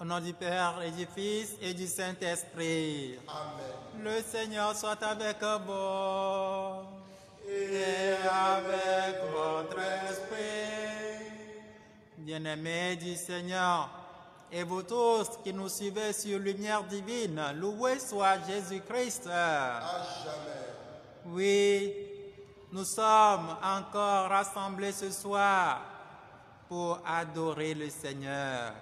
Au nom du Père et du Fils et du Saint-Esprit. Amen. Le Seigneur soit avec vous et avec votre esprit. Bien-aimés du Seigneur, et vous tous qui nous suivez sur Lumière Divine, loué soit Jésus-Christ. À jamais. Oui, nous sommes encore rassemblés ce soir pour adorer le Seigneur,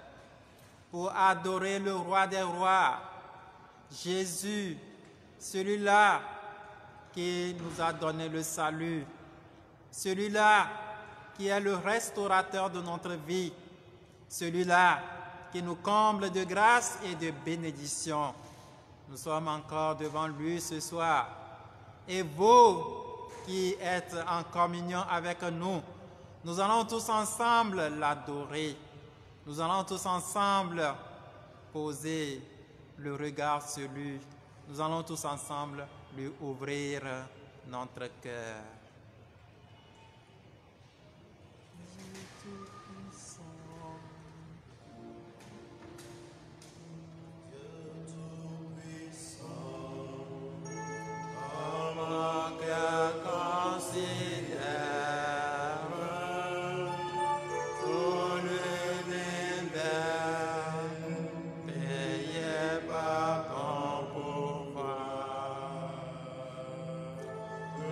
pour adorer le Roi des Rois, Jésus, celui-là qui nous a donné le salut, celui-là qui est le restaurateur de notre vie, celui-là qui nous comble de grâce et de bénédiction. Nous sommes encore devant lui ce soir. Et vous qui êtes en communion avec nous, nous allons tous ensemble l'adorer. Nous allons tous ensemble poser le regard sur lui. Nous allons tous ensemble lui ouvrir notre cœur.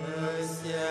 Le ciel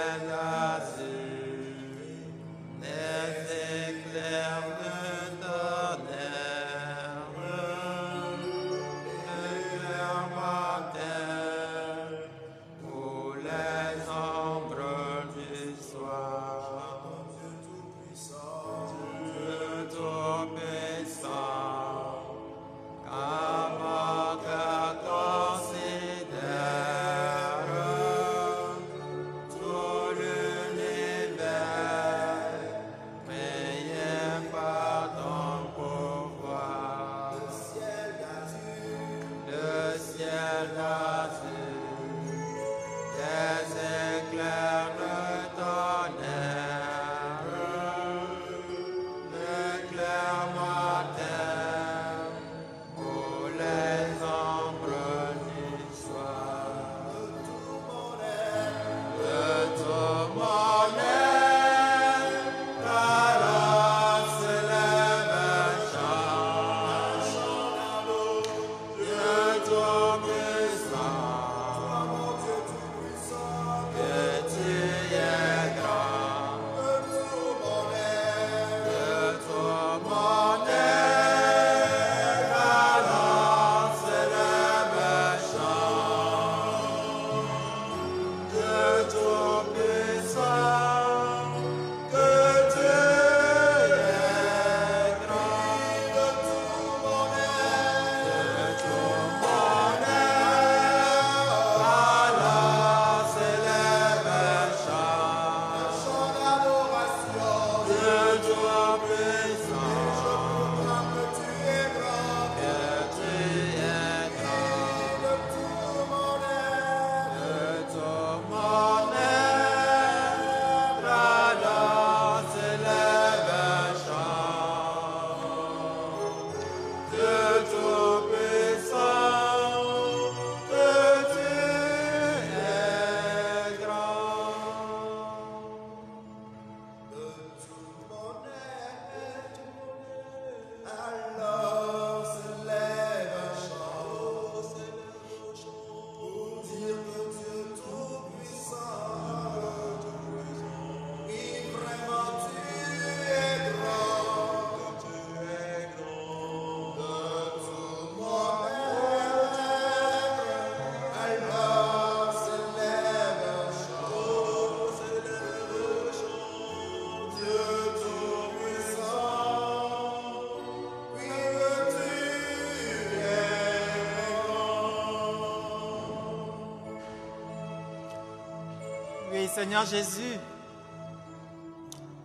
Seigneur Jésus,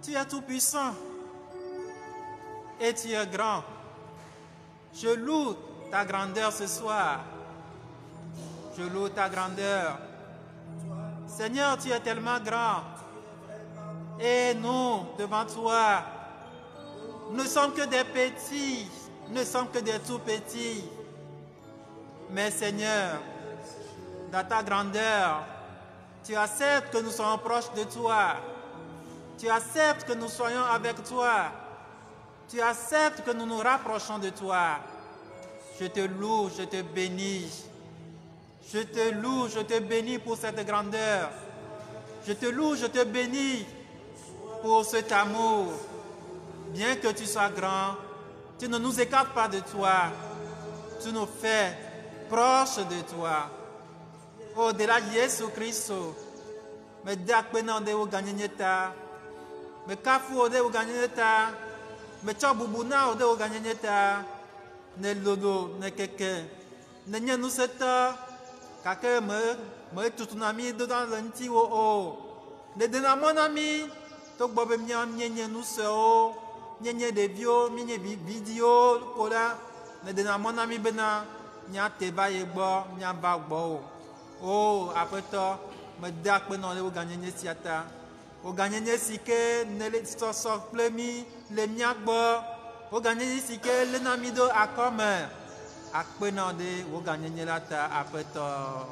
tu es tout puissant et tu es grand. Je loue ta grandeur ce soir. Je loue ta grandeur. Seigneur, tu es tellement grand. Et nous, devant toi, nous ne sommes que des petits, nous ne sommes que des tout petits. Mais Seigneur, dans ta grandeur, tu acceptes que nous soyons proches de toi. Tu acceptes que nous soyons avec toi. Tu acceptes que nous nous rapprochons de toi. Je te loue, je te bénis. Je te loue, je te bénis pour cette grandeur. Je te loue, je te bénis pour cet amour. Bien que tu sois grand, tu ne nous écartes pas de toi. Tu nous fais proches de toi. Au-delà de Jésus-Christ, me dakpena de o ganyeta, me kafu de o ganyeta, me chabubuna de o ganyeta, ne lodo ne keke, ne nyanu seta, kake me tutunami dans l'anti o, ne dena mon ami, to bobe miam nyenye nous seo, nyenye de bio, nyenye vidéo, kola, ne dena mon ami bena, nya teba yebo, nya bagbo. Oh, après toi, me dak penon le o gagner siata. O gagner sike ne le so plemi le miagbo. O gagner sike le namido akome. Akpenon de o gagner lata après toi.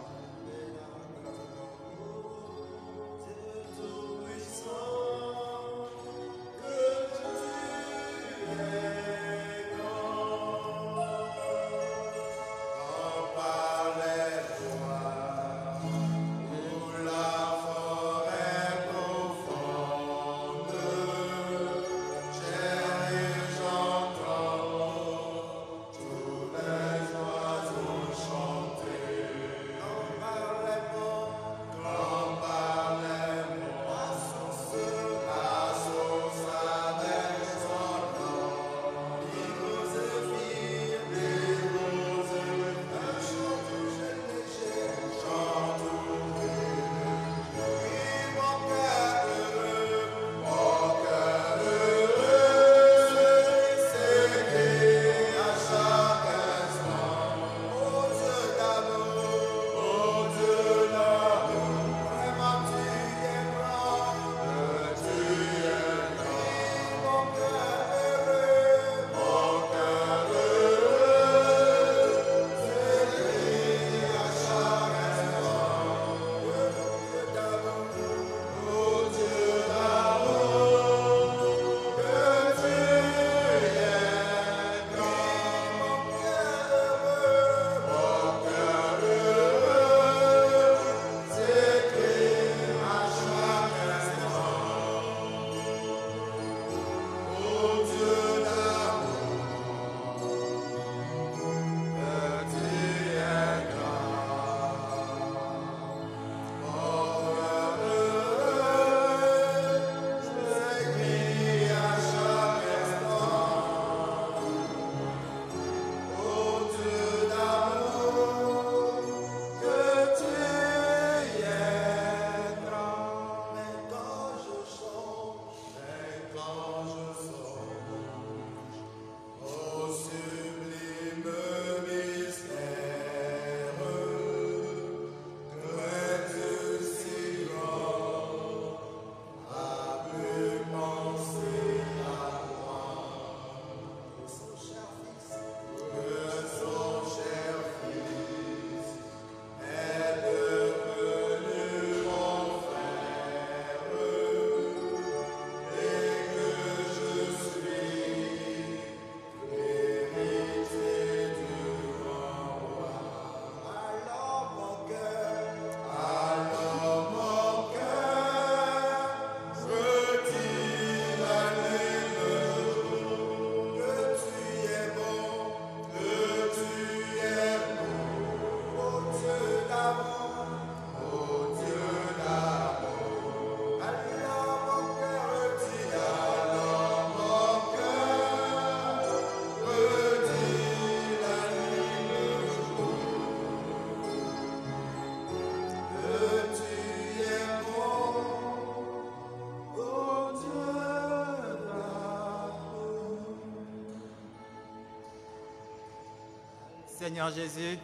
Seigneur Jésus,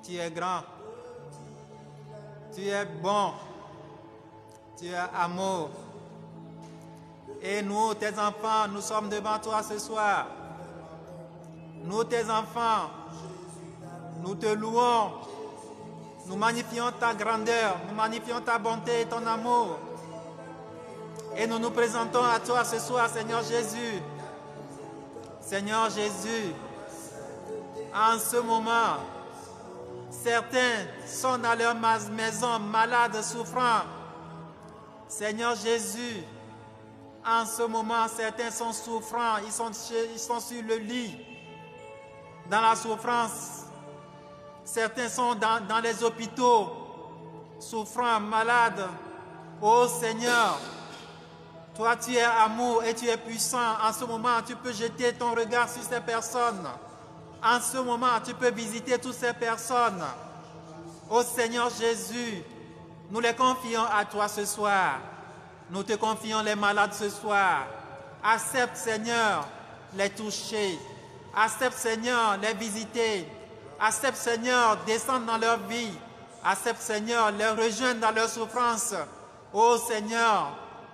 tu es grand, tu es bon, tu es amour. Et nous, tes enfants, nous sommes devant toi ce soir. Nous, tes enfants, nous te louons. Nous magnifions ta grandeur, nous magnifions ta bonté et ton amour. Et nous nous présentons à toi ce soir, Seigneur Jésus. Seigneur Jésus, en ce moment, certains sont dans leur maison, malades, souffrants. Seigneur Jésus, en ce moment, certains sont souffrants, ils sont sur le lit, dans la souffrance. Certains sont dans les hôpitaux, souffrants, malades. Ô Seigneur, toi tu es amour et tu es puissant. En ce moment, tu peux jeter ton regard sur ces personnes. En ce moment, tu peux visiter toutes ces personnes. Ô Seigneur Jésus, nous les confions à toi ce soir. Nous te confions les malades ce soir. Accepte, Seigneur, les toucher. Accepte, Seigneur, les visiter. Accepte, Seigneur, descendre dans leur vie. Accepte, Seigneur, les rejoindre dans leur souffrance. Ô Seigneur,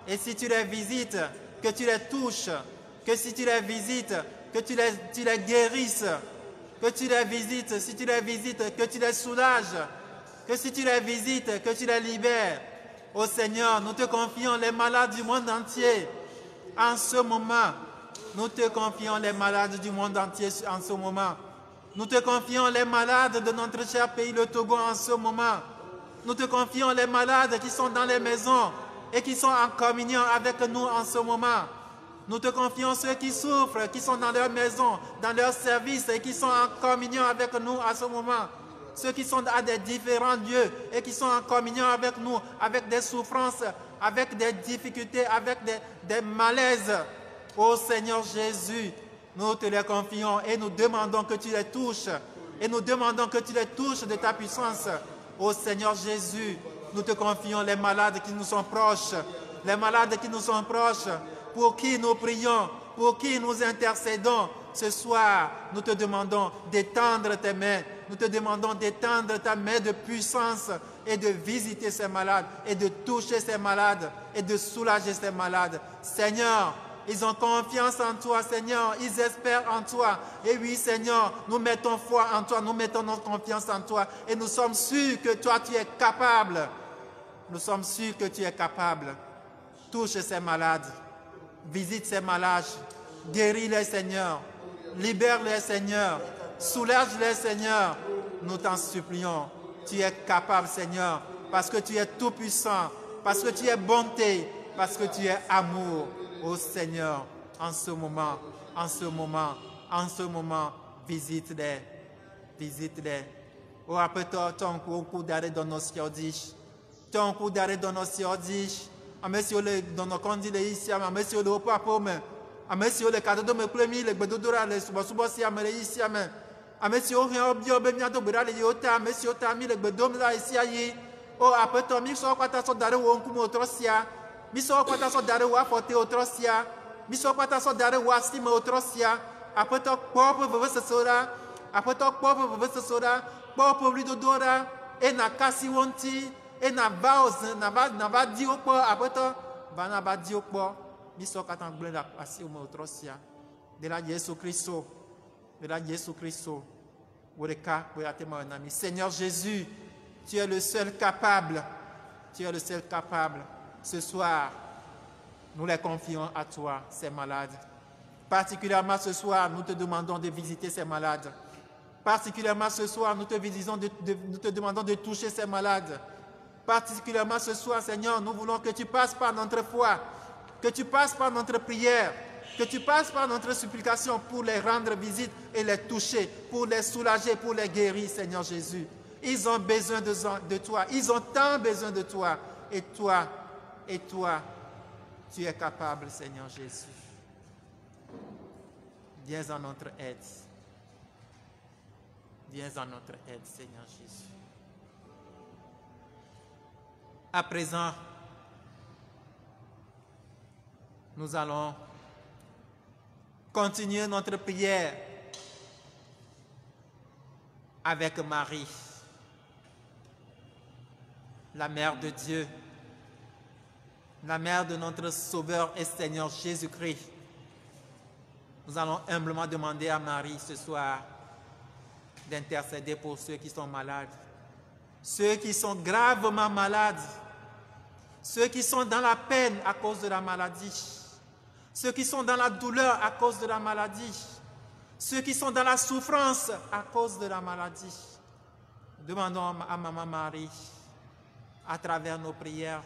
et si tu les visites, que tu les touches. Que si tu les visites, que tu les guérisses. Que tu les visites, si tu les visites, que tu les soulages. Que si tu les visites, que tu les libères. Ô Seigneur, nous te confions les malades du monde entier. En ce moment, nous te confions les malades du monde entier en ce moment. Nous te confions les malades de notre cher pays, le Togo, en ce moment. Nous te confions les malades qui sont dans les maisons et qui sont en communion avec nous en ce moment. Nous te confions ceux qui souffrent, qui sont dans leur maison, dans leur service et qui sont en communion avec nous en ce moment. Ceux qui sont à des différents lieux et qui sont en communion avec nous, avec des souffrances, avec des difficultés, avec des malaises. Ô Seigneur Jésus, nous te les confions et nous demandons que tu les touches. Et nous demandons que tu les touches de ta puissance. Ô Seigneur Jésus, nous te confions les malades qui nous sont proches. Les malades qui nous sont proches, pour qui nous prions, pour qui nous intercédons. Ce soir, nous te demandons d'étendre tes mains. Nous te demandons d'étendre ta main de puissance et de visiter ces malades et de toucher ces malades et de soulager ces malades. Seigneur, ils ont confiance en toi, Seigneur. Ils espèrent en toi. Et oui, Seigneur, nous mettons foi en toi. Nous mettons notre confiance en toi. Et nous sommes sûrs que toi, tu es capable. Nous sommes sûrs que tu es capable. Touche ces malades. Visite ces malades. Guéris-les, Seigneur. Libère-les, Seigneur. Soulage-les, Seigneur. Nous t'en supplions. Tu es capable, Seigneur. Parce que tu es tout-puissant. Parce que tu es bonté. Parce que tu es amour. Ô Seigneur, en ce moment, visite-les, visite-les. Oh, après ton coup d'arrêt dans nos siodis, ton coup d'arrêt dans nos siodis, à monsieur le dans nos candidats ici, à monsieur le papa, à monsieur le cadeau de mes premiers, les bedodora, les subasubosi, à mes ici, à monsieur rien obdio, bemiato, brale, yota, monsieur Tami, les bedomla ici, aïe. Oh, après ton mixo, quoi t'as son d'arrêt ou un coup motrosia. Miso kwata so dare wa forte otrosia, miso kwata so dare wa stima otrosia, après to popo veve sesora, après to popo veve sesora, popo lido dora, e na kasi wonti, e na baos, na ba di okpo, après to ba na ba di okpo, miso kwata ngble la asi o otrosia, de la Jésus Christ, Wureka, Wuratema nami. Seigneur Jésus, tu es le seul capable, Ce soir, nous les confions à toi, ces malades. Particulièrement ce soir, nous te demandons de visiter ces malades. Particulièrement ce soir, nous te demandons de toucher ces malades. Particulièrement ce soir, Seigneur, nous voulons que tu passes par notre foi, que tu passes par notre prière, que tu passes par notre supplication pour les rendre visite et les toucher, pour les soulager, pour les guérir, Seigneur Jésus. Ils ont besoin de toi, ils ont tant besoin de toi. Et toi, tu es capable, Seigneur Jésus. Viens en notre aide. Viens en notre aide, Seigneur Jésus. À présent, nous allons continuer notre prière avec Marie, la mère de Dieu, la mère de notre Sauveur et Seigneur Jésus-Christ, nous allons humblement demander à Marie ce soir d'intercéder pour ceux qui sont malades, ceux qui sont gravement malades, ceux qui sont dans la peine à cause de la maladie, ceux qui sont dans la douleur à cause de la maladie, ceux qui sont dans la souffrance à cause de la maladie. Demandons à Maman Marie, à travers nos prières,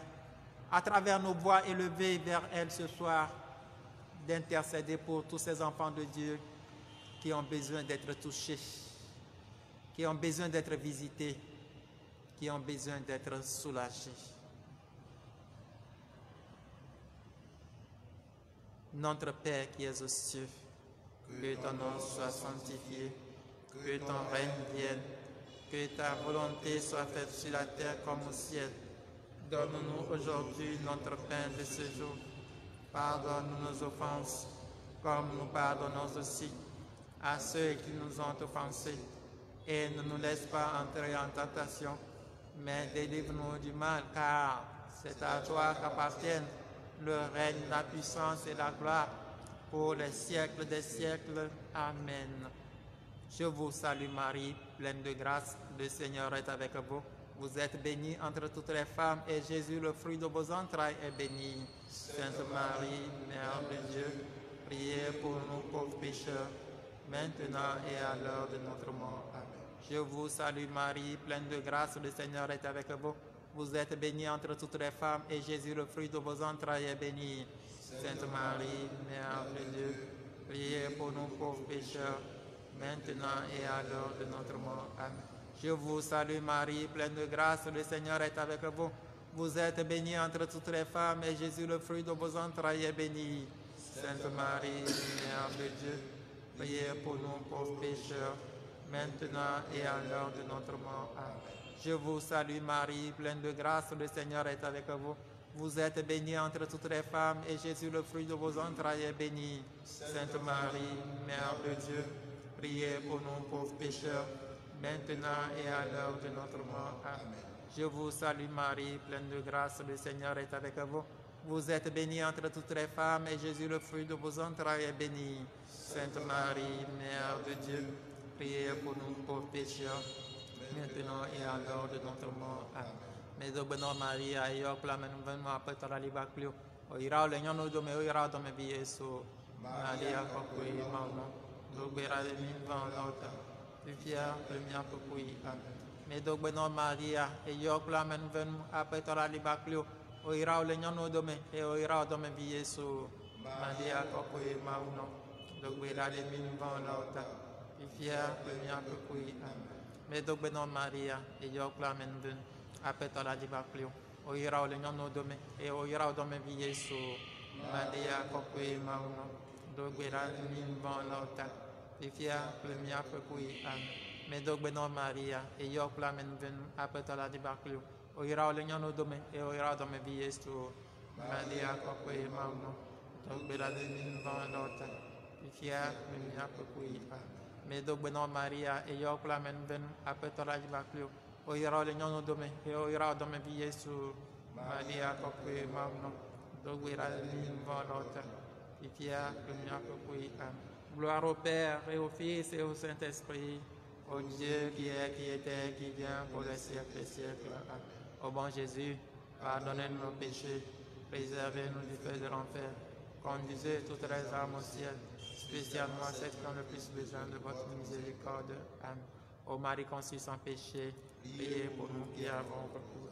à travers nos voix élevées vers elle ce soir, d'intercéder pour tous ces enfants de Dieu qui ont besoin d'être touchés, qui ont besoin d'être visités, qui ont besoin d'être soulagés. Notre Père qui es aux cieux, que ton nom soit sanctifié, que ton règne vienne, que ta volonté soit faite sur la terre comme au ciel. Donne-nous aujourd'hui notre pain de ce jour. Pardonne-nous nos offenses, comme nous pardonnons aussi à ceux qui nous ont offensés. Et ne nous laisse pas entrer en tentation, mais délivre-nous du mal, car c'est à toi qu'appartiennent le règne, la puissance et la gloire pour les siècles des siècles. Amen. Je vous salue Marie, pleine de grâce, le Seigneur est avec vous. Vous êtes bénie entre toutes les femmes et Jésus, le fruit de vos entrailles, est béni. Sainte Marie, Mère de Dieu, priez pour nous pauvres pécheurs, maintenant et à l'heure de notre mort. Amen. Je vous salue Marie, pleine de grâce, le Seigneur est avec vous. Vous êtes bénie entre toutes les femmes et Jésus, le fruit de vos entrailles, est béni. Sainte Marie, Mère de Dieu, priez pour nous pauvres pécheurs, maintenant et à l'heure de notre mort. Amen. Je vous salue Marie, pleine de grâce, le Seigneur est avec vous. Vous êtes bénie entre toutes les femmes et Jésus, le fruit de vos entrailles, est béni. Sainte Marie, Mère de Dieu, priez pour nous pauvres pécheurs, maintenant et à l'heure de notre mort. Amen. Je vous salue Marie, pleine de grâce, le Seigneur est avec vous. Vous êtes bénie entre toutes les femmes et Jésus, le fruit de vos entrailles, est béni. Sainte Marie, Mère de Dieu, priez pour nous pauvres pécheurs, maintenant et à l'heure de notre mort. Amen. Je vous salue Marie, pleine de grâce, le Seigneur est avec vous. Vous êtes bénie entre toutes les femmes et Jésus, le fruit de vos entrailles, est béni. Sainte Marie, Mère de Dieu, priez pour nous pauvres pécheurs, maintenant et à l'heure de notre mort. Amen. Medo beno Maria io clamen venmo apetora libaclio o irao le nyono do me o irao do me bi Yesu Maria kokui mauno do bera de min van lota vivia premia kokui. Amen. Medo beno Maria io clamen venmo apetora libaclio o irao le nyono do me e o irao do me bi Yesu Maria kokui mauno do bera de min van lota vivia premia kokui. Amen. Medo beno Maria io clamen venmo apetora di baclio o irao le nyono dome e o irao dome vi Yesu Maria kokui mauno do gbera min von lota vivia premia kokui. Amen. Me do gbeno Maria e io clamen ven apetora di baclio o irao le nyono dome e o irao dome vi Yesu Maria kokui mauno do gbera min von lota vivia premia kokui. Amen. Me do gbeno Maria e io clamen ven apetora di baclio o irao le nyono dome e o irao dome vi Yesu Maria kokui mauno do gbera min von lota vivia premia kokui. Amen. Gloire au Père et au Fils et au Saint-Esprit, au Dieu qui est, qui était, qui vient pour les siècles des siècles. Amen. Ô bon Jésus, pardonnez-nous nos péchés, préservez-nous du feu de l'enfer, conduisez toutes les âmes au ciel, spécialement celles qui ont le plus besoin de votre miséricorde. Amen. Ô Marie conçue sans péché, priez pour nous qui avons recours.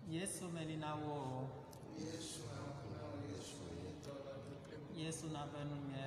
Yesu melinawo. Yesu na benumye.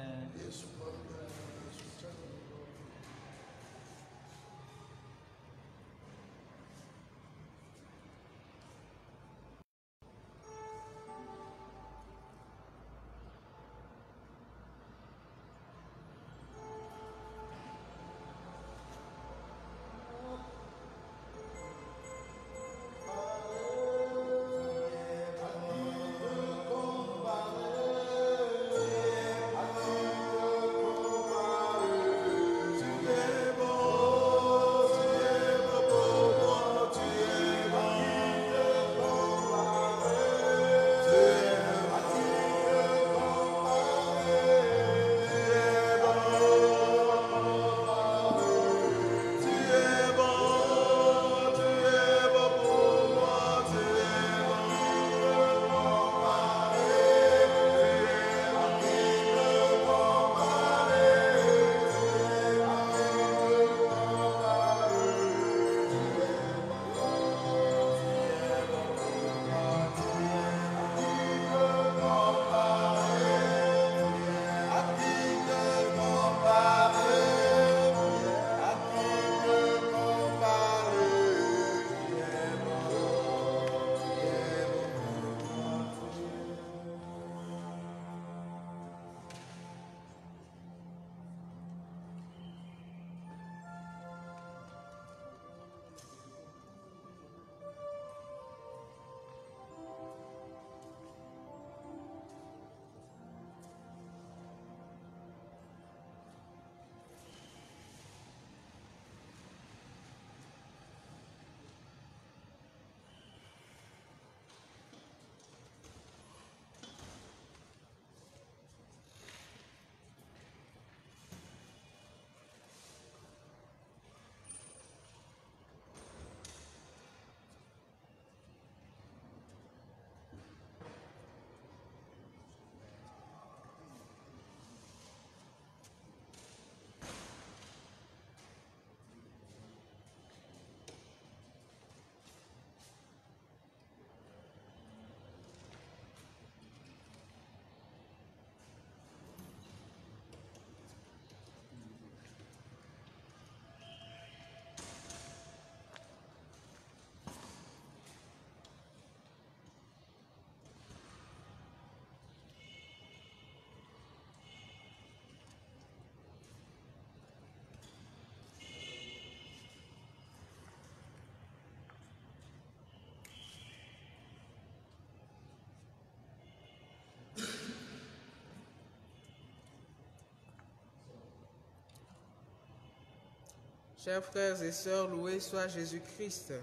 Chers frères et sœurs, loué soit Jésus-Christ.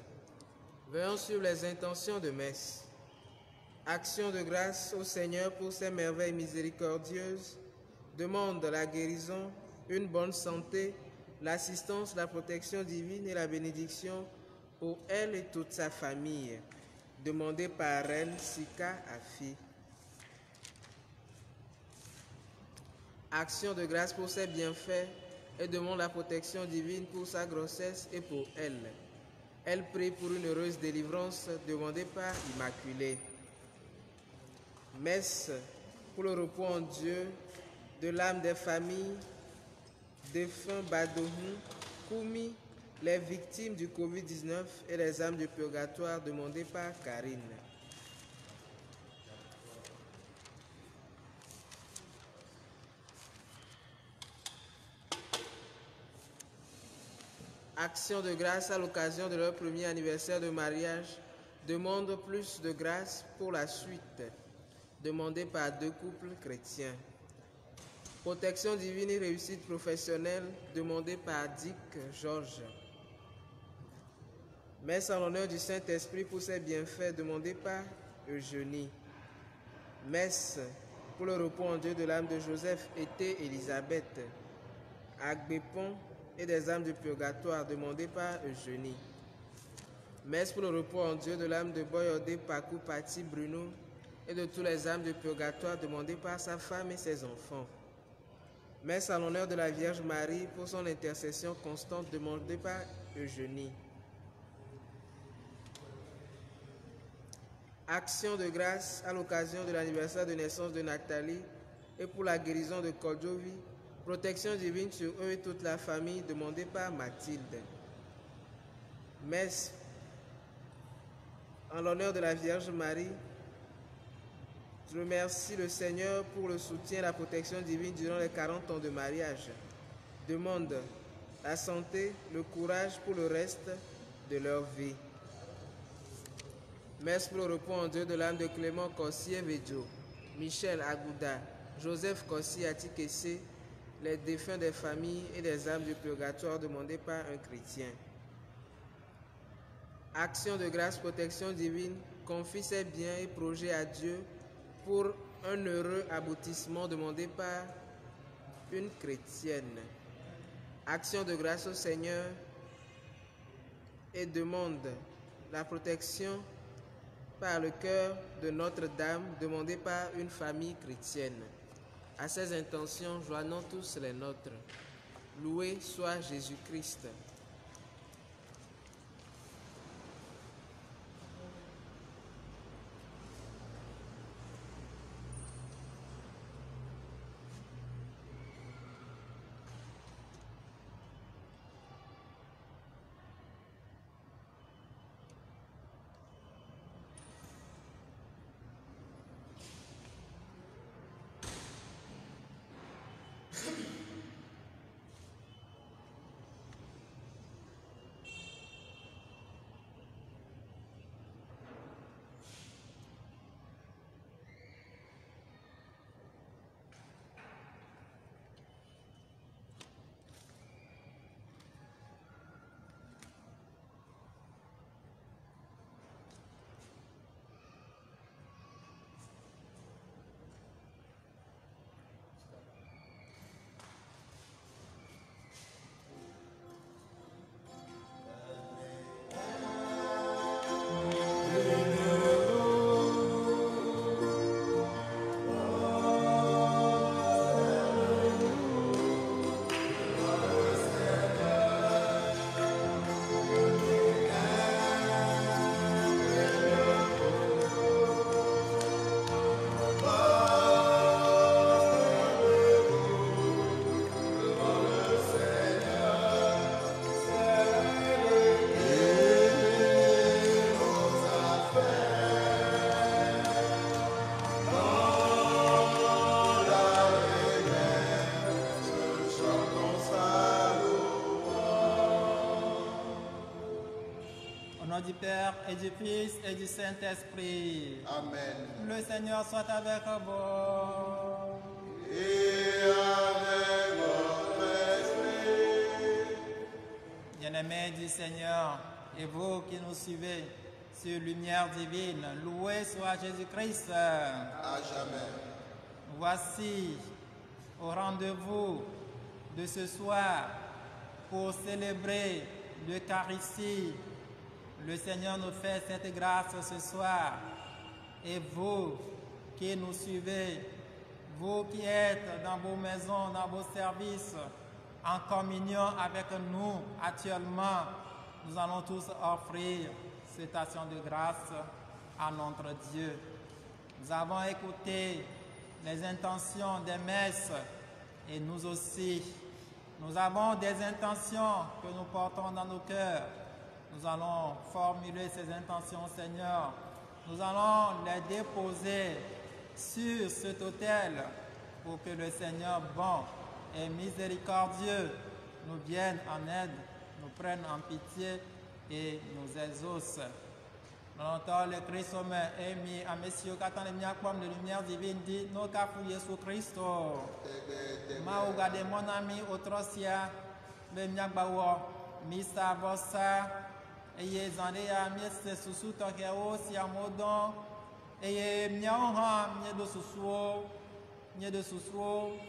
Veillons sur les intentions de messe. Action de grâce au Seigneur pour ses merveilles miséricordieuses. Demande la guérison, une bonne santé, l'assistance, la protection divine et la bénédiction pour elle et toute sa famille. Demandé par Reine Sika Afi. Action de grâce pour ses bienfaits et demande la protection divine pour sa grossesse et pour elle. Elle prie pour une heureuse délivrance demandée par Immaculée. Messe pour le repos en Dieu de l'âme des familles défunts Badohou, Koumi, les victimes du Covid-19 et les âmes du purgatoire demandées par Karine. Action de grâce à l'occasion de leur premier anniversaire de mariage, demande plus de grâce pour la suite, demandée par 2 couples chrétiens. Protection divine et réussite professionnelle, demandée par Dick Georges. Messe en l'honneur du Saint-Esprit pour ses bienfaits, demandée par Eugénie. Messe pour le repos en Dieu de l'âme de Joseph et Elisabeth, Agbépon, et des âmes du purgatoire demandées par Eugénie. Messe pour le repos en Dieu de l'âme de Boyodé, Pakou, Pati, Bruno et de tous les âmes du purgatoire demandées par sa femme et ses enfants. Messe en l'honneur de la Vierge Marie pour son intercession constante demandée par Eugénie. Action de grâce à l'occasion de l'anniversaire de naissance de Nathalie et pour la guérison de Kodjovi. Protection divine sur eux et toute la famille, demandée par Mathilde. Messe en l'honneur de la Vierge Marie. Je remercie le Seigneur pour le soutien et la protection divine durant les 40 ans de mariage. Demande la santé, le courage pour le reste de leur vie. Messe pour le repos en Dieu de l'âme de Clément Kossié Vedjo, Michel Agouda, Joseph Kossié Atikessé, les défunts des familles et des âmes du purgatoire demandées par un chrétien. Action de grâce, protection divine, confie ses biens et projets à Dieu pour un heureux aboutissement demandé par une chrétienne. Action de grâce au Seigneur et demande la protection par le cœur de Notre-Dame demandée par une famille chrétienne. À ces intentions, joignons tous les nôtres. Loué soit Jésus-Christ. Au nom du Père et du Fils et du Saint-Esprit. Amen. Le Seigneur soit avec vous. Et avec votre esprit. Bien-aimés du Seigneur, et vous qui nous suivez sur Lumière Divine, loué soit Jésus-Christ. À jamais. Voici au rendez-vous de ce soir pour célébrer l'Eucharistie. Le Seigneur nous fait cette grâce ce soir. Et vous qui nous suivez, vous qui êtes dans vos maisons, dans vos services, en communion avec nous actuellement, nous allons tous offrir cette action de grâce à notre Dieu. Nous avons écouté les intentions des messes et nous aussi, nous avons des intentions que nous portons dans nos cœurs. Nous allons formuler ces intentions, Seigneur. Nous allons les déposer sur cet autel pour que le Seigneur bon et miséricordieux nous vienne en aide, nous prenne en pitié et nous exauce. Nous entendons le Christ humain et mis à messieurs qu'attend les miens comme de lumière divine dit nos cafous Jésus Christ. Ma regardez mon ami au trosia, le miens bawa, misa vossa. Eye zande ya miese susu toke o si amodon eye miao ha mie do susuo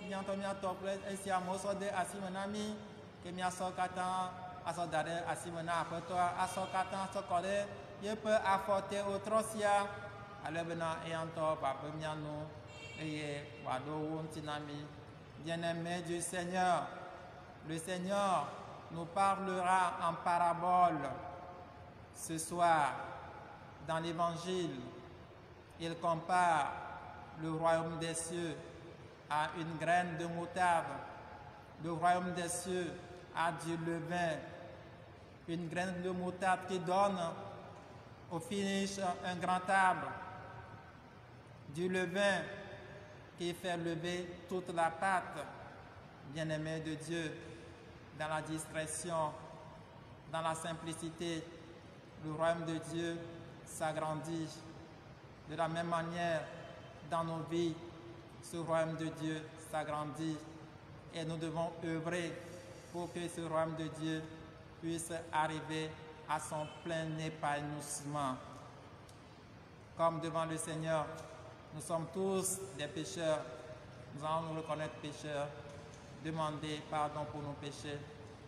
mianto miato ple esi amoso de asimenami ke miaso katan aso dare asimena apeto aso katan aso kole ye peut apporter au trosia ale bena eyanto pape miano eye wado wontinami. Bien-aimé du Seigneur, le Seigneur nous parlera en parabole ce soir dans l'évangile Il compare le royaume des cieux à une graine de moutarde. Le royaume des cieux a du levain, une graine de moutarde qui donne au finish un grand arbre. Du levain qui fait lever toute la pâte. Bien-aimé de Dieu, dans la discrétion, dans la simplicité, le royaume de Dieu s'agrandit. De la même manière, dans nos vies, ce royaume de Dieu s'agrandit et nous devons œuvrer pour que ce royaume de Dieu puisse arriver à son plein épanouissement. Comme devant le Seigneur, nous sommes tous des pécheurs. Nous allons nous reconnaître pécheurs, demander pardon pour nos péchés,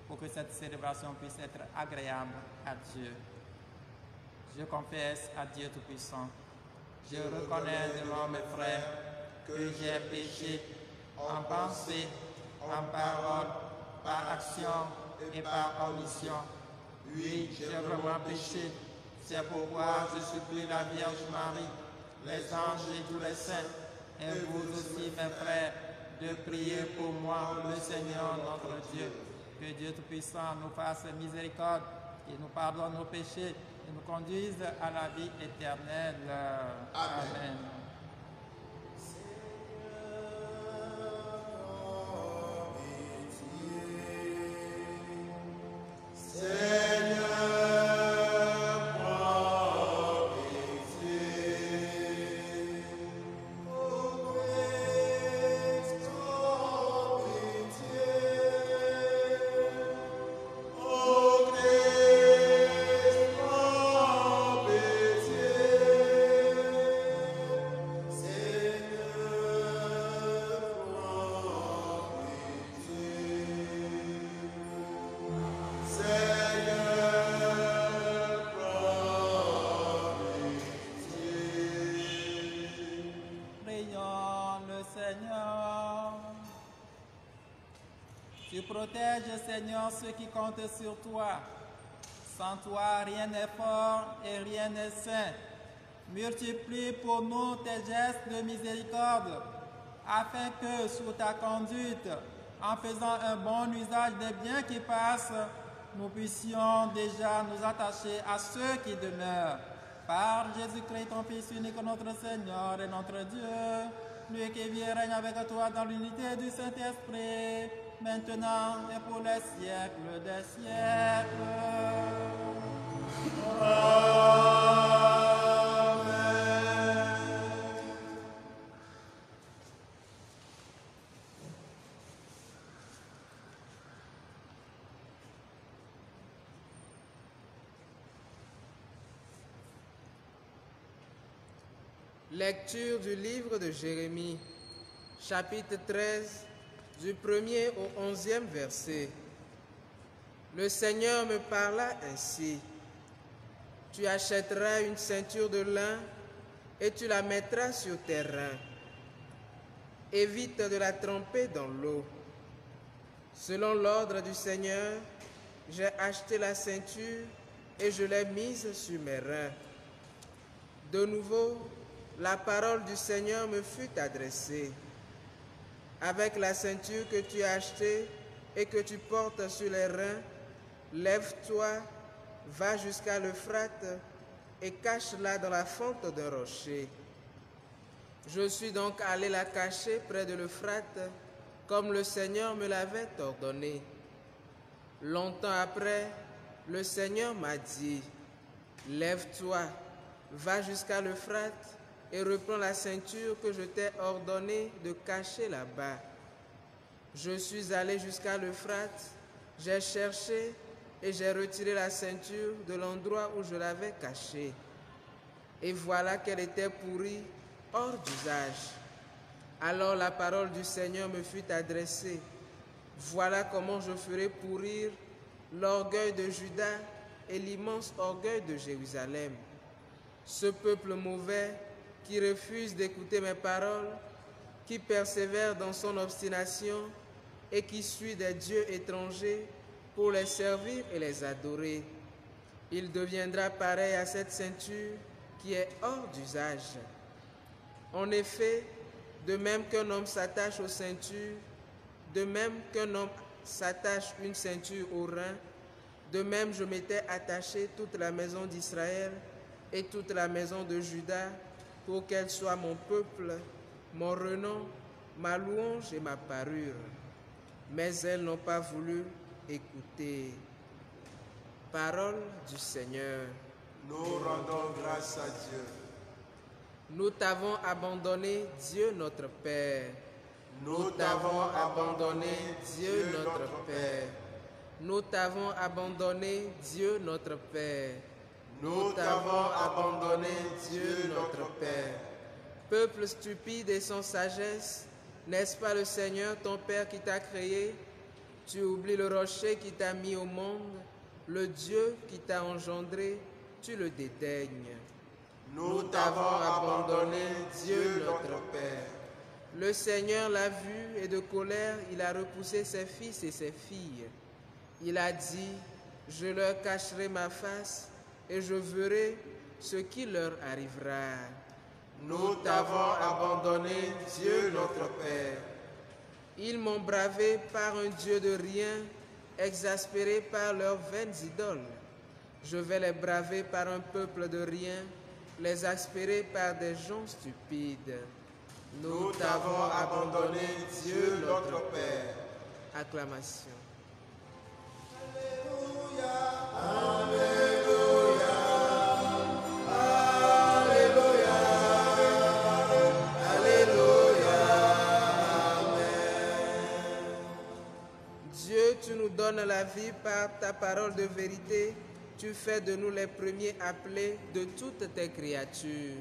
pour que cette célébration puisse être agréable à Dieu. Je confesse à Dieu Tout-Puissant. Je reconnais devant mes frères que j'ai péché en pensée, en parole, par action et par omission. Oui, j'ai vraiment péché. C'est pourquoi je supplie la Vierge Marie, les anges et tous les saints, et vous aussi, mes frères, de prier pour moi, le Seigneur notre Dieu. Que Dieu Tout-Puissant nous fasse miséricorde, qu'il nous pardonne nos péchés et nous conduise à la vie éternelle. Amen. Tu protèges, Seigneur, ceux qui comptent sur toi. Sans toi, rien n'est fort et rien n'est saint. Multiplie pour nous tes gestes de miséricorde, afin que, sous ta conduite, en faisant un bon usage des biens qui passent, nous puissions déjà nous attacher à ceux qui demeurent. Par Jésus-Christ, ton Fils unique, notre Seigneur et notre Dieu, lui qui vit et règne avec toi dans l'unité du Saint-Esprit, maintenant et pour les siècles des siècles. Lecture du livre de Jérémie, chapitre 13, du 1er au 11e verset. Le Seigneur me parla ainsi. Tu achèteras une ceinture de lin et tu la mettras sur tes reins. Évite de la tremper dans l'eau. Selon l'ordre du Seigneur, j'ai acheté la ceinture et je l'ai mise sur mes reins. De nouveau, la parole du Seigneur me fut adressée. Avec la ceinture que tu as achetée et que tu portes sur les reins, lève-toi, va jusqu'à l'Euphrate et cache-la dans la fente d'un rocher. Je suis donc allé la cacher près de l'Euphrate, comme le Seigneur me l'avait ordonné. Longtemps après, le Seigneur m'a dit, « Lève-toi, va jusqu'à l'Euphrate et reprends la ceinture que je t'ai ordonné de cacher là-bas. » Je suis allé jusqu'à l'Euphrate, j'ai cherché et j'ai retiré la ceinture de l'endroit où je l'avais cachée. Et voilà qu'elle était pourrie, hors d'usage. Alors la parole du Seigneur me fut adressée. Voilà comment je ferai pourrir l'orgueil de Juda et l'immense orgueil de Jérusalem. Ce peuple mauvais qui refuse d'écouter mes paroles, qui persévère dans son obstination et qui suit des dieux étrangers pour les servir et les adorer. Il deviendra pareil à cette ceinture qui est hors d'usage. En effet, de même qu'un homme s'attache aux ceintures, de même qu'un homme s'attache une ceinture au rein, de même je m'étais attaché toute la maison d'Israël et toute la maison de Juda pour qu'elle soit mon peuple, mon renom, ma louange et ma parure. Mais elles n'ont pas voulu écouter. Parole du Seigneur. Nous rendons grâce à Dieu. Nous t'avons abandonné, Dieu notre Père. Nous t'avons abandonné, Dieu notre Père. Nous t'avons abandonné, Dieu notre Père. Nous t'avons abandonné, Dieu notre Père. Peuple stupide et sans sagesse, n'est-ce pas le Seigneur ton Père qui t'a créé? Tu oublies le rocher qui t'a mis au monde, le Dieu qui t'a engendré, tu le dédaignes. Nous t'avons abandonné, Dieu notre Père. Le Seigneur l'a vu et de colère, il a repoussé ses fils et ses filles. Il a dit, je leur cacherai ma face et je verrai ce qui leur arrivera. Nous t'avons abandonné, Dieu notre Père. Ils m'ont bravé par un Dieu de rien, exaspéré par leurs vaines idoles. Je vais les braver par un peuple de rien, les exaspérer par des gens stupides. Nous t'avons abandonné, Dieu notre Père. Acclamation. Dieu, tu nous donnes la vie par ta parole de vérité. Tu fais de nous les premiers appelés de toutes tes créatures.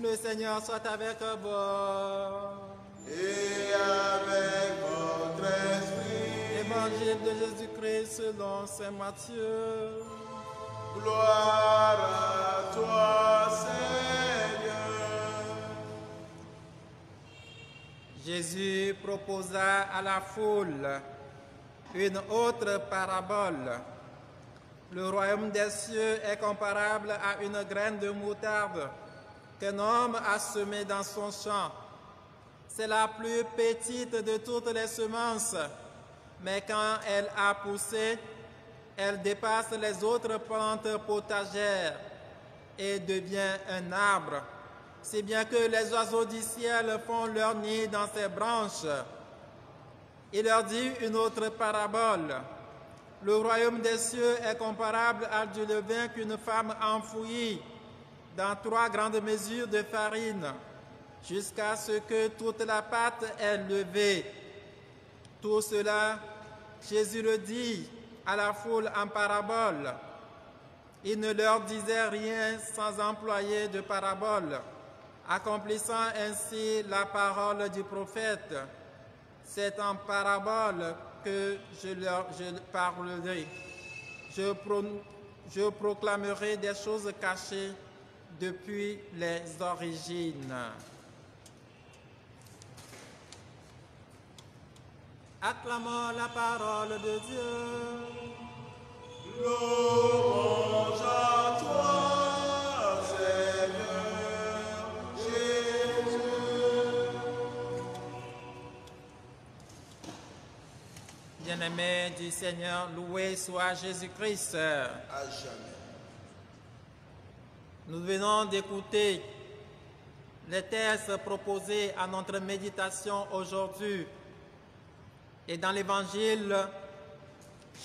Le Seigneur soit avec vous. Et avec votre esprit. Évangile de Jésus-Christ selon saint Matthieu. Gloire à toi, Seigneur. Jésus proposa à la foule une autre parabole. Le royaume des cieux est comparable à une graine de moutarde qu'un homme a semée dans son champ. C'est la plus petite de toutes les semences, mais quand elle a poussé, elle dépasse les autres plantes potagères et devient un arbre, si bien que les oiseaux du ciel font leur nid dans ses branches. Il leur dit une autre parabole. Le royaume des cieux est comparable à du levain qu'une femme enfouit dans 3 grandes mesures de farine, jusqu'à ce que toute la pâte est levée. Tout cela, Jésus le dit à la foule en parabole. Il ne leur disait rien sans employer de parabole, accomplissant ainsi la parole du prophète. C'est en parabole que je parlerai. Je proclamerai des choses cachées depuis les origines. Acclamons la parole de Dieu. Louange à toi, Seigneur Jésus. Bien-aimés du Seigneur, loué soit Jésus-Christ. À jamais. Nous venons d'écouter les textes proposés à notre méditation aujourd'hui. Et dans l'Évangile,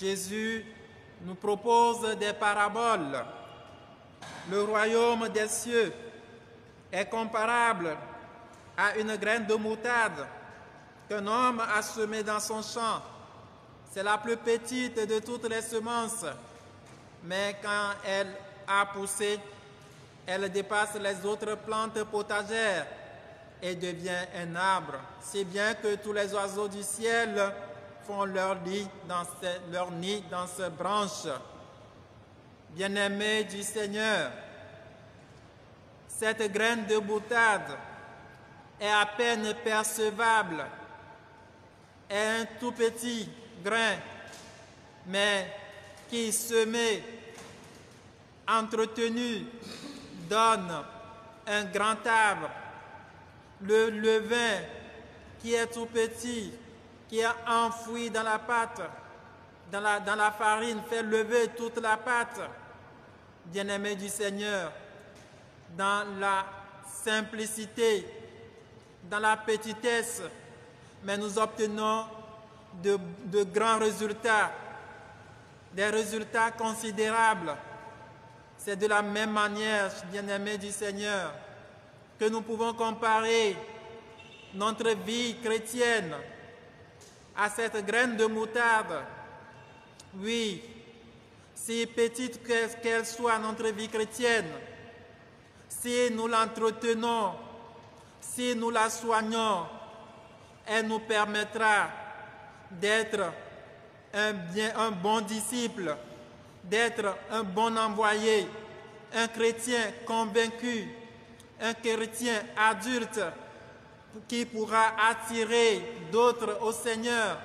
Jésus nous propose des paraboles. Le royaume des cieux est comparable à une graine de moutarde qu'un homme a semée dans son champ. C'est la plus petite de toutes les semences, mais quand elle a poussé, elle dépasse les autres plantes potagères et devient un arbre, si bien que tous les oiseaux du ciel font leur nid dans ses branches. Bien-aimés du Seigneur, Cette graine de boutade est à peine percevable, est un tout petit grain, mais qui semé, entretenu, donne un grand arbre. Le levain qui est tout petit, qui est enfoui dans la pâte, dans la farine, fait lever toute la pâte. Bien-aimés du Seigneur, dans la simplicité, dans la petitesse, mais nous obtenons de grands résultats, des résultats considérables. C'est de la même manière, bien-aimés du Seigneur, que nous pouvons comparer notre vie chrétienne à cette graine de moutarde. Oui, si petite qu'elle soit notre vie chrétienne, si nous l'entretenons, si nous la soignons, elle nous permettra d'être un bon disciple, d'être un bon envoyé, un chrétien convaincu, un chrétien adulte qui pourra attirer d'autres au Seigneur,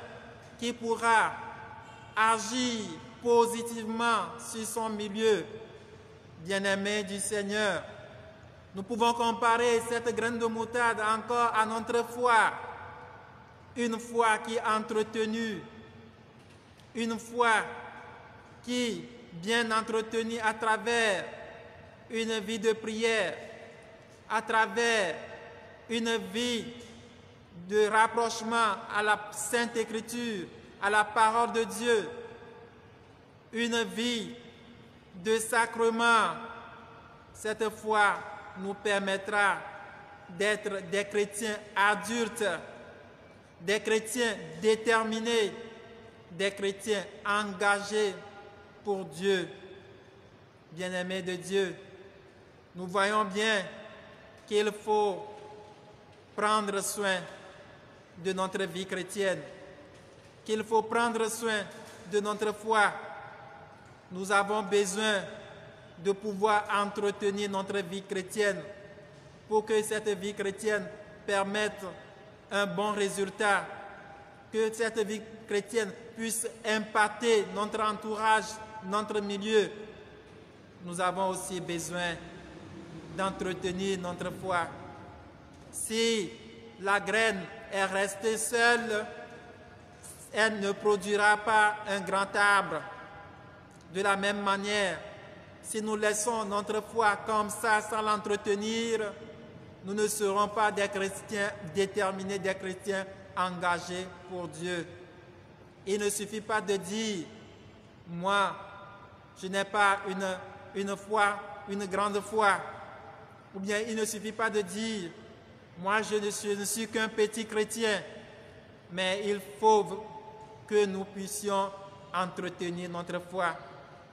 qui pourra agir positivement sur son milieu. Bien-aimés du Seigneur, nous pouvons comparer cette graine de moutarde encore à notre foi, une foi qui est entretenue, une foi qui, bien entretenue à travers une vie de prière, à travers une vie de rapprochement à la Sainte Écriture, à la parole de Dieu, une vie de sacrement. Cette foi nous permettra d'être des chrétiens adultes, des chrétiens déterminés, des chrétiens engagés pour Dieu. Bien-aimés de Dieu, nous voyons bien qu'il faut prendre soin de notre vie chrétienne, qu'il faut prendre soin de notre foi. Nous avons besoin de pouvoir entretenir notre vie chrétienne pour que cette vie chrétienne permette un bon résultat, que cette vie chrétienne puisse impacter notre entourage, notre milieu. Nous avons aussi besoin d'entretenir notre foi. Si la graine est restée seule, elle ne produira pas un grand arbre. De la même manière, si nous laissons notre foi comme ça sans l'entretenir, nous ne serons pas des chrétiens déterminés, des chrétiens engagés pour Dieu. Il ne suffit pas de dire, moi, je n'ai pas une foi, une grande foi. Ou bien il ne suffit pas de dire, moi je ne suis qu'un petit chrétien. Mais il faut que nous puissions entretenir notre foi.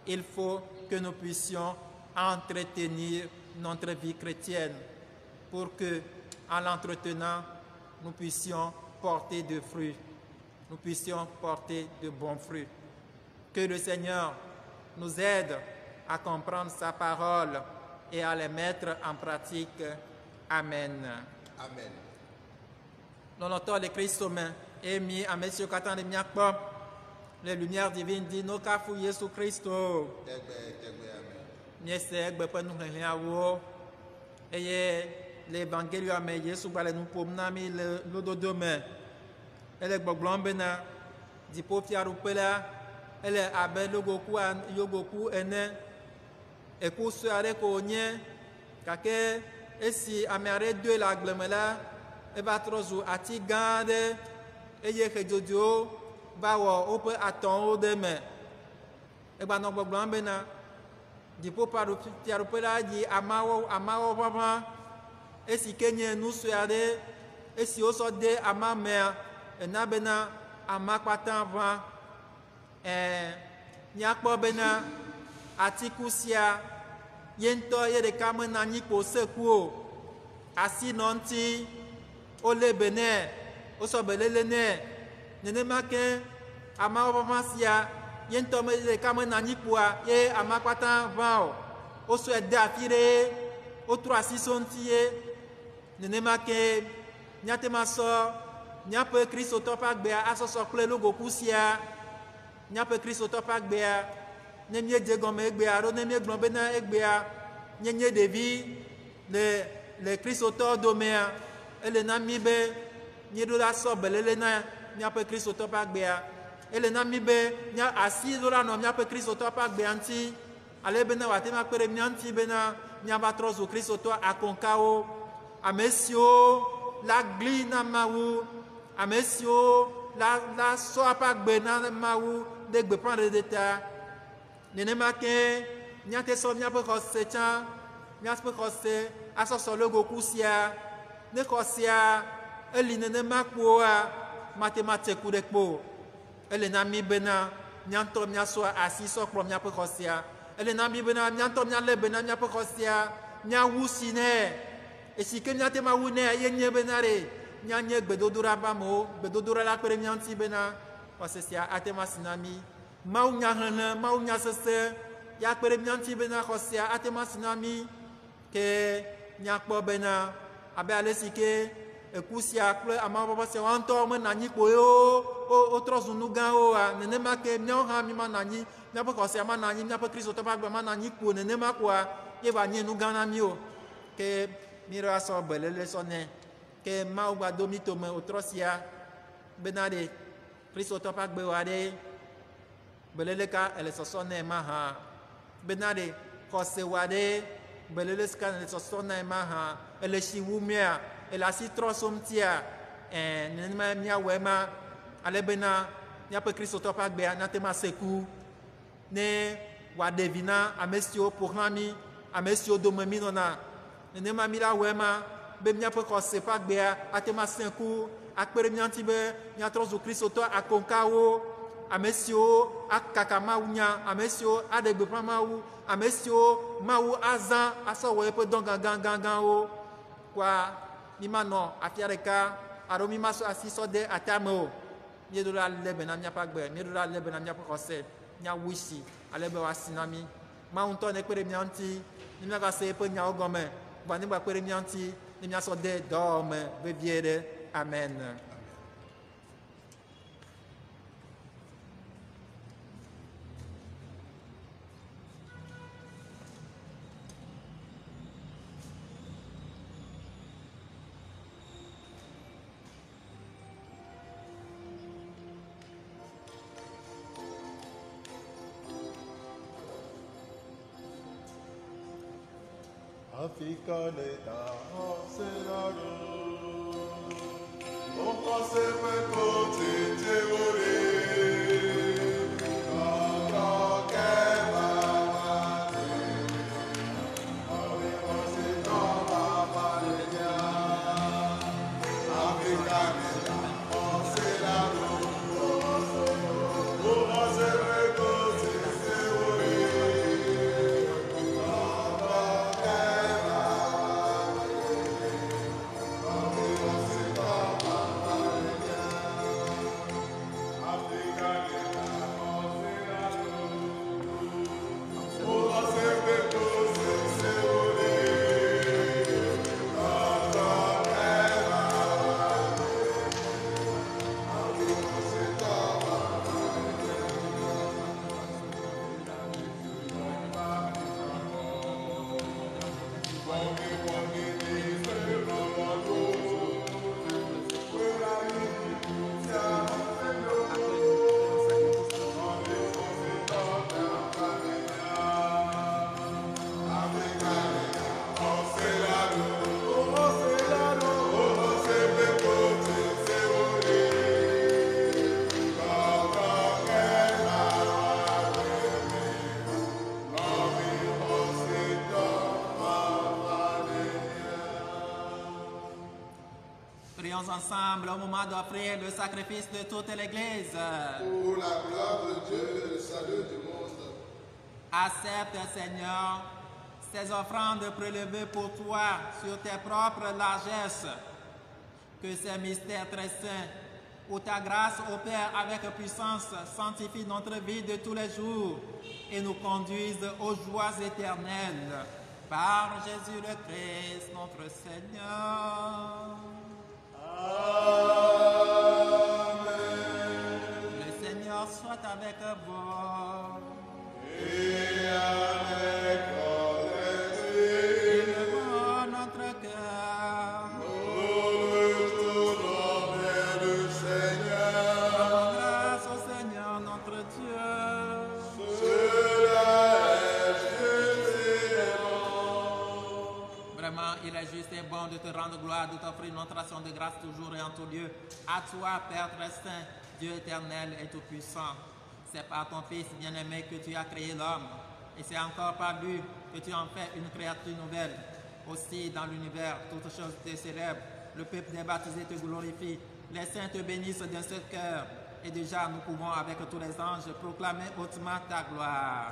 Il faut que nous puissions entretenir notre vie chrétienne pour que, en l'entretenant, nous puissions porter de fruits. Nous puissions porter de bons fruits. Que le Seigneur nous aide à comprendre sa parole et à les mettre en pratique. Amen. Amen. L'auteur de Christ est mis à Monsieur Katan de Miakpop. Les lumières divines disent nos cafous Jésus Christ. Miese gbepe nous reliawo. Et l'évangile a mis Jésus par nous pour nami le dodome. Elle est gbogblombena. Dipo fiarupela. Elle est abe yogoku ene. Eku suare ko nye. Kake esi amiare de la glemela. Eva trozu ati gande. Eye kejojo. Va wɔ woƒe atɔwo ɖe me egba nɔ gbɔgblɔm bena dziƒofiaɖuƒe la dzi amawo ʋaʋã esi ke nye nu sue aɖe esi wosɔ de ama mea ena bena ama kpata ʋã míakpɔ bena atiku sia ye ŋutɔ ye ɖeka mena anyi kpo seku o asi nɔ ŋuti wolé be nɛ wosɔ belele nɛ nenema ke amawo ʋaʋã sia ye ŋutɔ ɖeka mena anyi kpoa ye ama kpata ʋã o wosɔe de afi ɖe au 3-6 nenema ke nyate maso nyape Kristo topak bea asoso kple logo kusia nyape Kristo topak bea ne mie dze gɔme egbea alo ne mie gblɔ bena egbea nye ɖevi le kristotɔ domea ele na mi be mieɖo la sɔ belele na miaƒe kristotɔ ƒe agbea ele na mi be asi ɖo la nɔ miaƒe kristotɔ ƒe agbea ŋuti ale bena wòate ŋu akpe ɖe mia ŋuti bena miava trɔ zu kristotɔ akɔnkawo ame siwo la gli na Mawu ame siwo la sɔ eƒe agbe na Mawu ɖe gbeƒãɖeɖe ta nenema ke míate sɔ míaƒe xɔse tsã míaƒe xɔse asɔsɔ le goku sia ne xɔ sia eli nenema kpoa mate ku ɖe kpo ele na mi bena míaŋutɔ míasɔ asi sɔ kplɔ míaƒe xɔ sia ele na mi bena míaŋutɔ míalé be na míaƒe xɔ sia míawu si nɛ esi ke míate ma wu nɛ ye nye bena ɖe míanye gbedodoɖa ƒe amewo gbedodoɖa la kpe ɖe mía ŋuti bena xɔse sia ate ma si na mi Mawu nya xlẽxlẽ Mawu nya sesẽ ya kpe ɖe mía ŋuti bena xɔ sia ate ma si na mi ke míakpɔ bena abe ale si ke eku sia kple amabɔbɔ sia woawo ŋutɔ mena anyi kpo ye wotrɔ zu nu gãwoa nenema ke míawo hã mi mana anyi míaƒe xɔ sia mana anyi míaƒe kristotɔ ƒe agbe mana anyi kpo nenema koa ye va nye nu gã na mi o ke mi ɖo asɔ belele sɔ nɛ ke Mawu gba do mi tome wotrɔ sia bena ɖe kristotɔ ƒe agbe wa ɖe belele ka ele sɔsɔ nɛ ma hã bena ɖe xɔse wa ɖe belele sika ele sɔsɔ nɛ ma hã ele si wu mia ele asi trɔ som tia nenema míawɔe ma ale bena míaƒe kristotɔ ƒe agbea nate ma seku ne wòaɖe vi na ame siwo ƒoxlã mi ame siwo dome mi nɔna nenema mi la wɔe ma be míaƒe xɔse ƒe agbea ate ma seku akpe ɖe mía ŋuti be míatrɔ zu kristotɔ akɔnkawo ame siwo akaka Mawu nya ame siwo aɖe gbeƒã Mawu ame siwo Mawu azã asɔ wɔ eƒe dɔ gãgãgãgãwo kua mi manɔ afia ɖeka alo mi masɔ asi sɔ de atame o míeɖo la lé be na míaƒe agbe míeɖo la lé be na míaƒe xɔse míawu si ale be wòasi na mi Mawu ŋutɔ ne kpe ɖe mía ŋuti ne míagase eƒe nyawo gɔme gba ne gba kpe ɖe mía ŋuti ne míasɔ de dɔwɔme vevie ɖe amen. Africa neta senaro on passe per côté théorie Prions ensemble au moment d'offrir le sacrifice de toute l'Église. Pour la gloire de Dieu et le salut du monde. Accepte, Seigneur, ces offrandes prélevées pour toi sur tes propres largesses. Que ces mystères très saints, où ta grâce opère avec puissance, sanctifie notre vie de tous les jours et nous conduise aux joies éternelles. Par Jésus le Christ, notre Seigneur. Amen. Le Seigneur soit avec vous. Et avec ton esprit, Élevons notre cœur. nous retournons vers le Seigneur. Rendons grâce au Seigneur notre Dieu. Cela est juste et bon. Vraiment, il est juste et bon de te rendre gloire, de t'offrir notre action de grâce toujours et en tout lieu. À toi, Père très saint, Dieu éternel et tout-puissant. C'est par ton Fils bien-aimé que tu as créé l'homme. Et c'est encore par lui que tu en fais une créature nouvelle. Aussi, dans l'univers, toutes choses te célèbrent. Le peuple des baptisés te glorifie. Les saints te bénissent d'un seul cœur. Et déjà, nous pouvons, avec tous les anges, proclamer hautement ta gloire.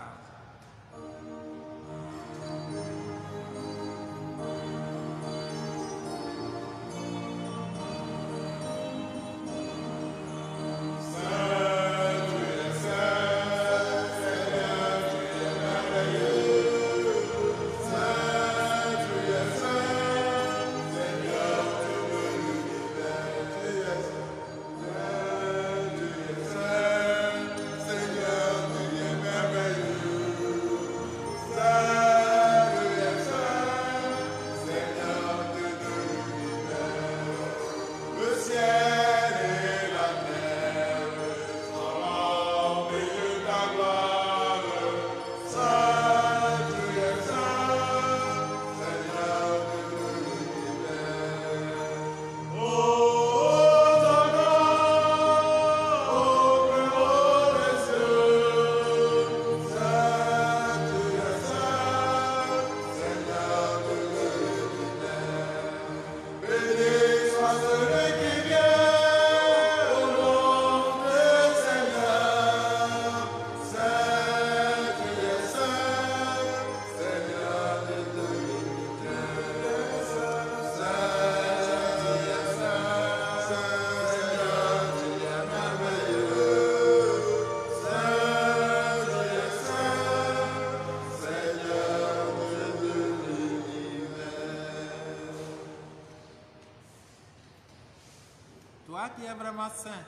Toi qui es vraiment saint,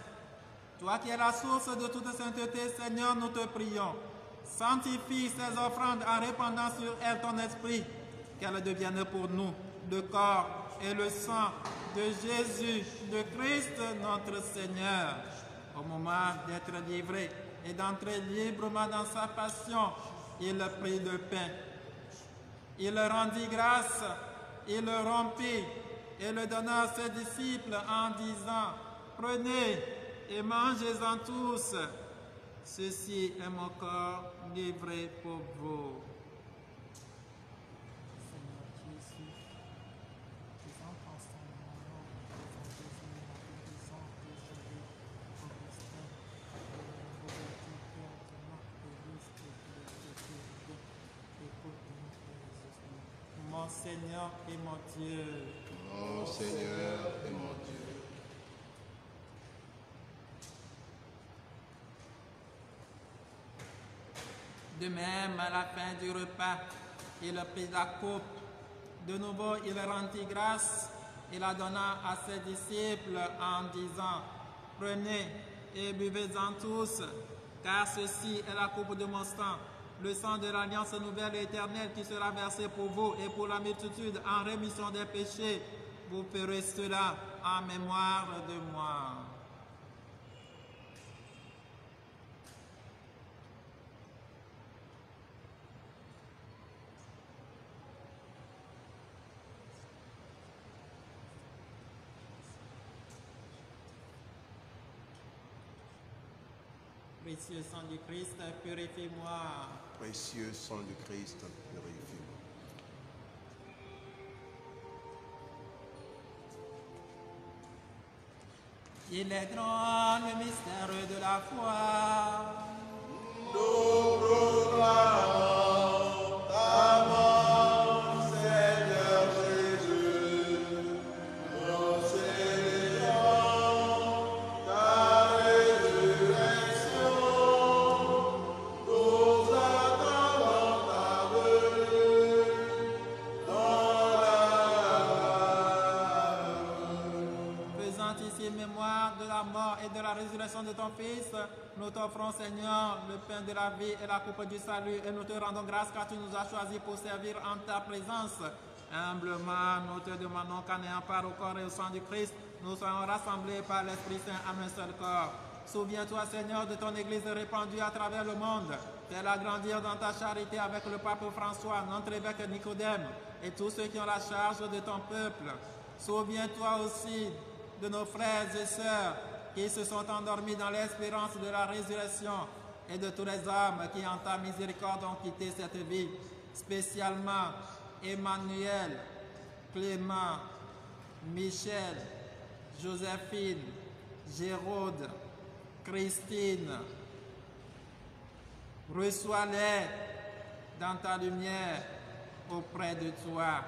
toi qui es la source de toute sainteté, Seigneur, nous te prions. Sanctifie ces offrandes en répandant sur elles ton esprit, qu'elles deviennent pour nous le corps et le sang de Jésus, de Christ notre Seigneur. Au moment d'être livré et d'entrer librement dans sa passion, il prit le pain. Il rendit grâce, il le rompit et le donna à ses disciples en disant, « Prenez et mangez-en tous. Ceci est mon corps livré pour vous. » Mon Seigneur et mon Dieu. Mon Seigneur et mon Dieu. De même, à la fin du repas, il prit la coupe. De nouveau, il rendit grâce et la donna à ses disciples en disant, « Prenez et buvez-en tous, car ceci est la coupe de mon sang, le sang de l'alliance nouvelle et éternelle qui sera versé pour vous et pour la multitude en rémission des péchés. Vous ferez cela en mémoire de moi. » Précieux sang du Christ, purifie-moi. Précieux sang du Christ, purifie-moi. Il est grand le mystère de la foi. Nous proclamons ta mort, Seigneur Jésus. Nous célébrons ta résurrection. Nous attendons ta venue. mort et de la résurrection de ton Fils, nous t'offrons, Seigneur, le pain de la vie et la coupe du salut, et nous te rendons grâce car tu nous as choisis pour servir en ta présence. Humblement, nous te demandons qu'en ayant part au corps et au sang du Christ, nous soyons rassemblés par l'Esprit Saint en un seul corps. Souviens-toi, Seigneur, de ton Église répandue à travers le monde. Fais-la grandir dans ta charité avec le pape François, notre évêque Nicodème et tous ceux qui ont la charge de ton peuple. Souviens-toi aussi de nos frères et sœurs qui se sont endormis dans l'espérance de la résurrection et de tous les hommes qui, en ta miséricorde, ont quitté cette vie, spécialement Emmanuel, Clément, Michel, Joséphine, Géraude, Christine. Reçois-les dans ta lumière auprès de toi.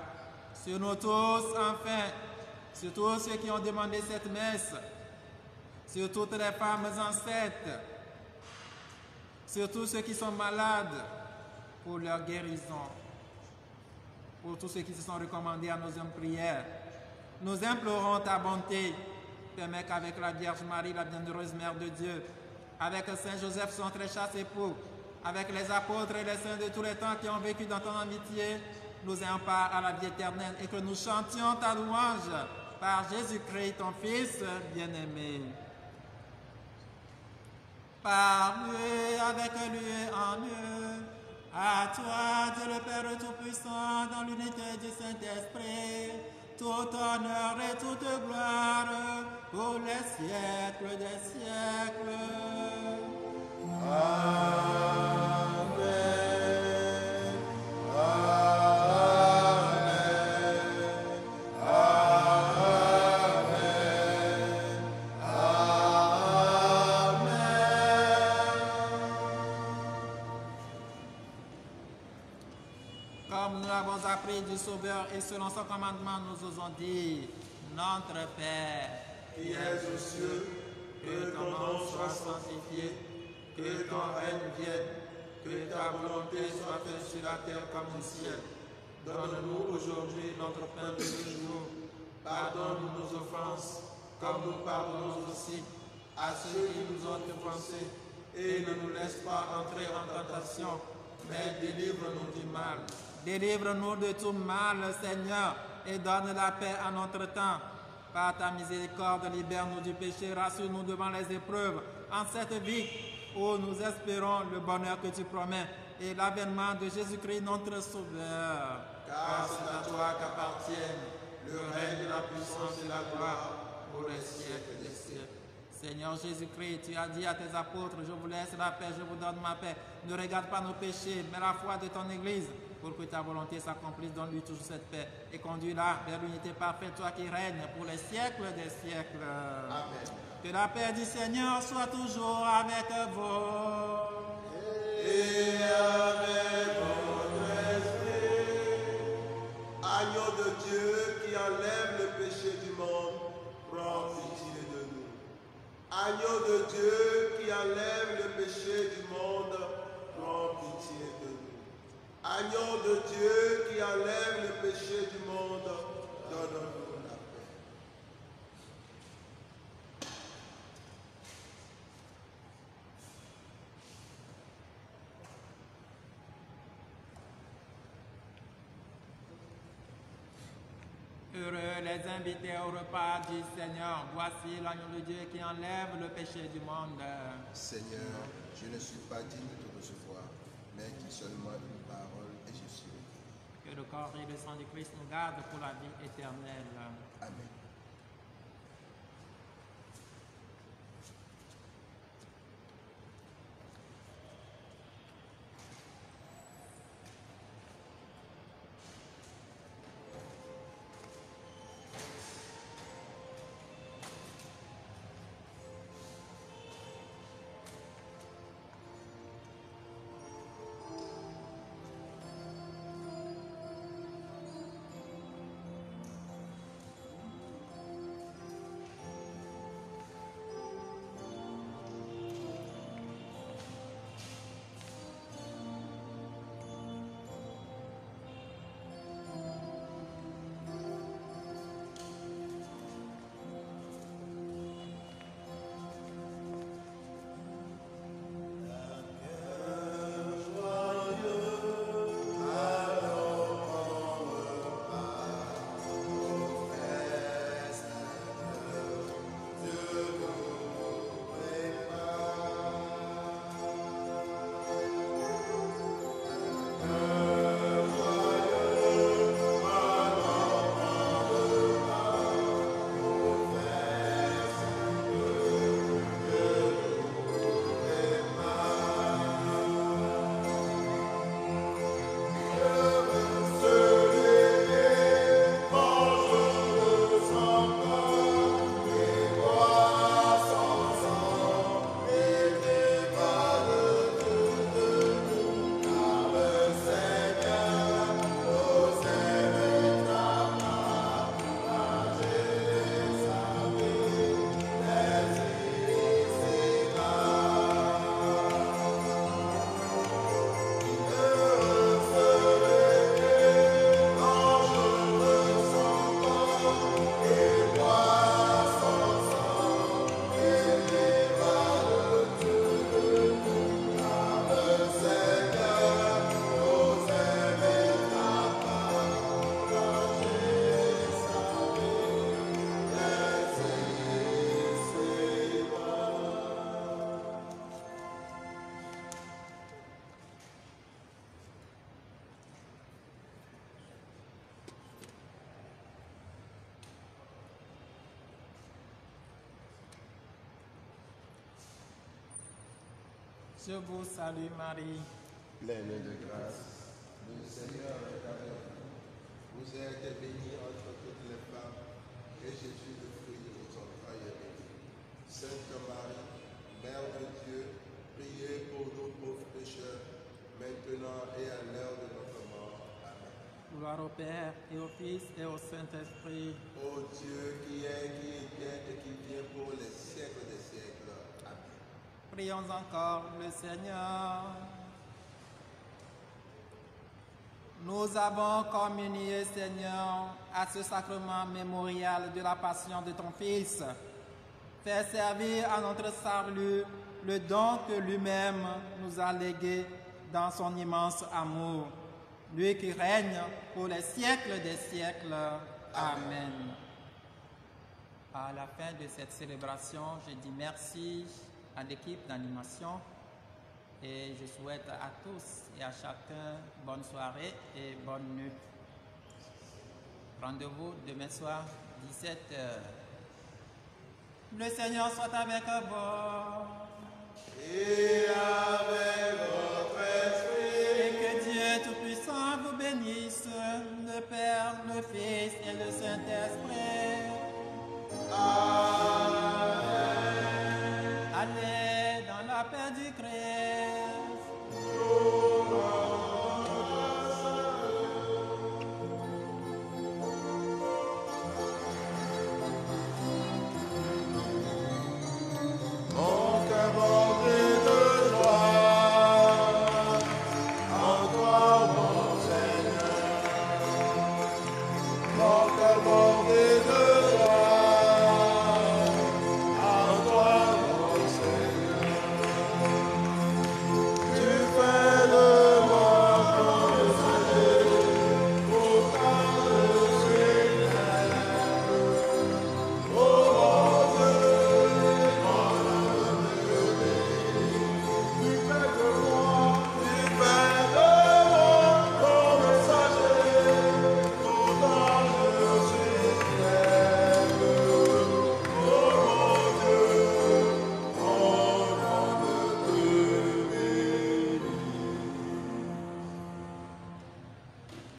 Sur nous tous, enfin, sur tous ceux qui ont demandé cette messe, sur toutes les femmes enceintes, sur tous ceux qui sont malades, pour leur guérison, pour tous ceux qui se sont recommandés à nos hommes prières. Nous implorons ta bonté. Permets qu'avec la Vierge Marie, la bienheureuse Mère de Dieu, avec Saint Joseph, son très chaste époux, avec les apôtres et les saints de tous les temps qui ont vécu dans ton amitié, nous ayons part à la vie éternelle et que nous chantions ta louange par Jésus-Christ, ton Fils bien-aimé. Par lui, avec lui et en lui, à toi, Dieu le Père Tout-Puissant, dans l'unité du Saint-Esprit, tout honneur et toute gloire pour les siècles des siècles. Amen. Amen. Amen. Amen. Comme nous l'avons appris du Sauveur et selon son commandement, nous osons dire, Notre Père, Qui es aux cieux, que ton nom soit sanctifié, que ton règne vienne, que ta volonté soit faite sur la terre comme au ciel. Donne-nous aujourd'hui notre pain de ce jour. Pardonne-nous nos offenses, comme nous pardonnons aussi à ceux qui nous ont offensés. Et ne nous laisse pas entrer en tentation, mais délivre-nous du mal. Délivre-nous de tout mal, Seigneur, et donne la paix à notre temps. Par ta miséricorde, libère-nous du péché, rassure-nous devant les épreuves en cette vie où nous espérons le bonheur que tu promets et l'avènement de Jésus-Christ, notre Sauveur. Car c'est à toi qu'appartiennent le règne, la puissance et la gloire pour les siècles des siècles. Seigneur Jésus-Christ, tu as dit à tes apôtres, je vous laisse la paix, je vous donne ma paix. Ne regarde pas nos péchés, mais la foi de ton Église, pour que ta volonté s'accomplisse. Donne-lui toujours cette paix et conduis-la vers l'unité parfaite, toi qui règnes pour les siècles des siècles. Amen. Que la paix du Seigneur soit toujours avec vous. Et avec votre esprit. Agneau de Dieu qui enlève le péché du monde, prends pitié de nous. Agneau de Dieu qui enlève le péché du monde, prends pitié de nous. Agneau de Dieu qui enlève le péché du monde, donne-nous la paix. Heureux les invités au repas du Seigneur. Voici l'agneau de Dieu qui enlève le péché du monde. Seigneur, je ne suis pas digne de te recevoir, mais dis seulement une parole et je serai guéri. Que le corps et le sang du Christ nous gardent pour la vie éternelle. Amen. Je vous salue Marie, pleine de grâce. Le Seigneur est avec vous. Vous êtes bénie entre toutes les femmes, et Jésus, le fruit de vos entrailles, est béni. Sainte Marie, Mère de Dieu, priez pour nous pauvres pécheurs, maintenant et à l'heure de notre mort. Amen. gloire au Père et au Fils et au Saint-Esprit. Ô Dieu qui est, qui était et qui vient pour les siècles des siècles. Amen. Prions encore le Seigneur. Nous avons communié, Seigneur, à ce sacrement mémorial de la passion de ton Fils. Fais servir à notre salut le don que lui-même nous a légué dans son immense amour. Lui qui règne pour les siècles des siècles. Amen. À la fin de cette célébration, je dis merci à l'équipe d'animation et je souhaite à tous et à chacun bonne soirée et bonne nuit. Rendez-vous demain soir, 17h. Le Seigneur soit avec vous. Et avec votre esprit. Et que Dieu Tout-Puissant vous bénisse, le Père, le Fils et le Saint-Esprit. Amen. Allez dans la paix du Christ.